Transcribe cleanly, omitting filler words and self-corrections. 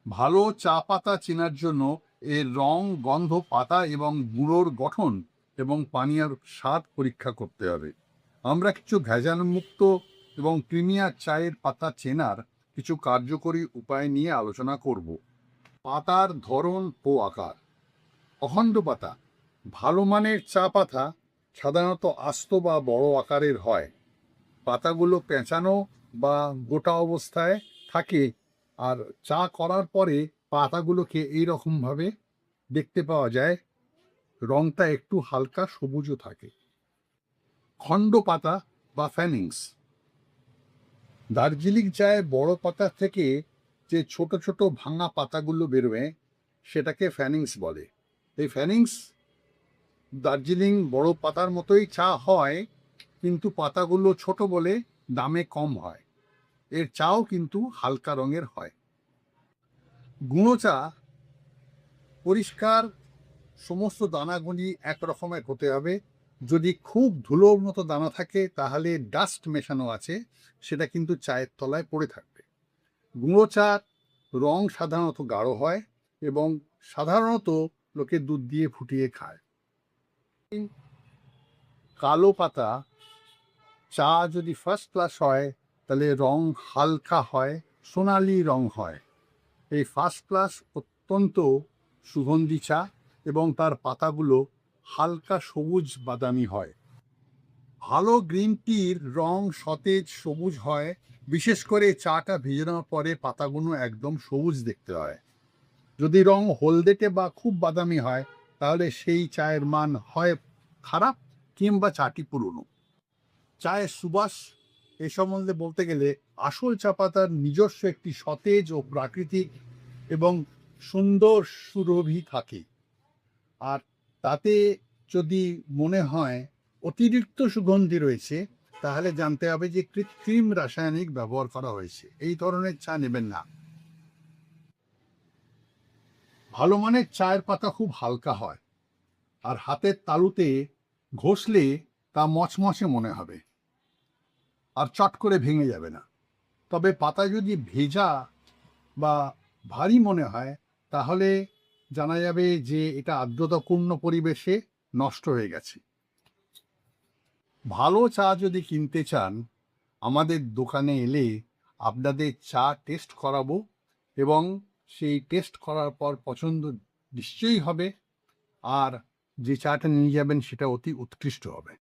ভালো চা পাতা চেনার জন্য এর রং, গন্ধ, পাতা এবং গুঁড়োর গঠন এবং পানীয়ের স্বাদ পরীক্ষা করতে হবে। আমরা কিছু ভেজালমুক্ত এবং প্রিমিয়ার চায়ের পাতা চেনার কিছু কার্যকরী উপায় নিয়ে আলোচনা করব। পাতার ধরন ও আকার। অখণ্ড পাতা। ভালো মানের চা পাতা সাধারণত আস্ত বা বড় আকারের হয়। পাতাগুলো পেঁচানো বা গোটা অবস্থায় থাকে, আর চা করার পরে পাতাগুলোকে এইরকমভাবে দেখতে পাওয়া যায়, রংটা একটু হালকা সবুজও থাকে। খণ্ড পাতা বা ফ্যানিংস। দার্জিলিং চায়ে বড় পাতা থেকে যে ছোট ছোট ভাঙা পাতাগুলো বেরোয় সেটাকে ফ্যানিংস বলে। এই ফ্যানিংস দার্জিলিং বড় পাতার মতোই চা হয়, কিন্তু পাতাগুলো ছোট বলে দামে কম হয়। এর চাও কিন্তু হালকা রঙের হয়। গুঁড়ো চা পরিষ্কার, সমস্ত দানাগুলি এক রকমের হতে হবে। যদি খুব ধুলোর মতো দানা থাকে তাহলে ডাস্ট মেশানো আছে, সেটা কিন্তু চায়ের তলায় পড়ে থাকবে। গুঁড়ো চার রং সাধারণত গাঢ় হয় এবং সাধারণত লোকে দুধ দিয়ে ফুটিয়ে খায়। কালো পাতা চা যদি ফার্স্ট ক্লাস হয় তাহলে রং হালকা হয়, সোনালি রং হয়। এই ফার্স্ট ক্লাস অত্যন্ত সুগন্ধি চা এবং তার পাতাগুলো হালকা সবুজ বাদামি হয়। ভালো গ্রিন টির রং সতেজ সবুজ হয়, বিশেষ করে চাটা ভেজানোর পরে পাতাগুলো একদম সবুজ দেখতে হয়। যদি রং হলদেটে বা খুব বাদামি হয় তাহলে সেই চায়ের মান হয় খারাপ, কিংবা চাটি পুরনো। চায়ের সুবাস এ সম্বন্ধে বলতে গেলে আসল চা পাতার নিজস্ব একটি সতেজ ও প্রাকৃতিক এবং সুন্দর সুরভি থাকে। আর তাতে যদি মনে হয় অতিরিক্ত সুগন্ধি রয়েছে তাহলে জানতে হবে যে কৃত্রিম রাসায়নিক ব্যবহার করা হয়েছে। এই ধরনের চা নেবেন না। ভালো মানের চায়ের পাতা খুব হালকা হয়, আর হাতের তালুতে ঘষলে তা মচমচে মনে হবে আর চট করে ভেঙে যাবে না। তবে পাতা যদি ভেজা বা ভারী মনে হয় তাহলে জানা যাবে যে এটা আর্দ্রতাপূর্ণ পরিবেশে নষ্ট হয়ে গেছে। ভালো চা যদি কিনতে চান আমাদের দোকানে এলে আপনাদের চা টেস্ট করাবো, এবং সেই টেস্ট করার পর পছন্দ নিশ্চয়ই হবে, আর যে চাটা নিয়ে যাবেন সেটা অতি উৎকৃষ্ট হবে।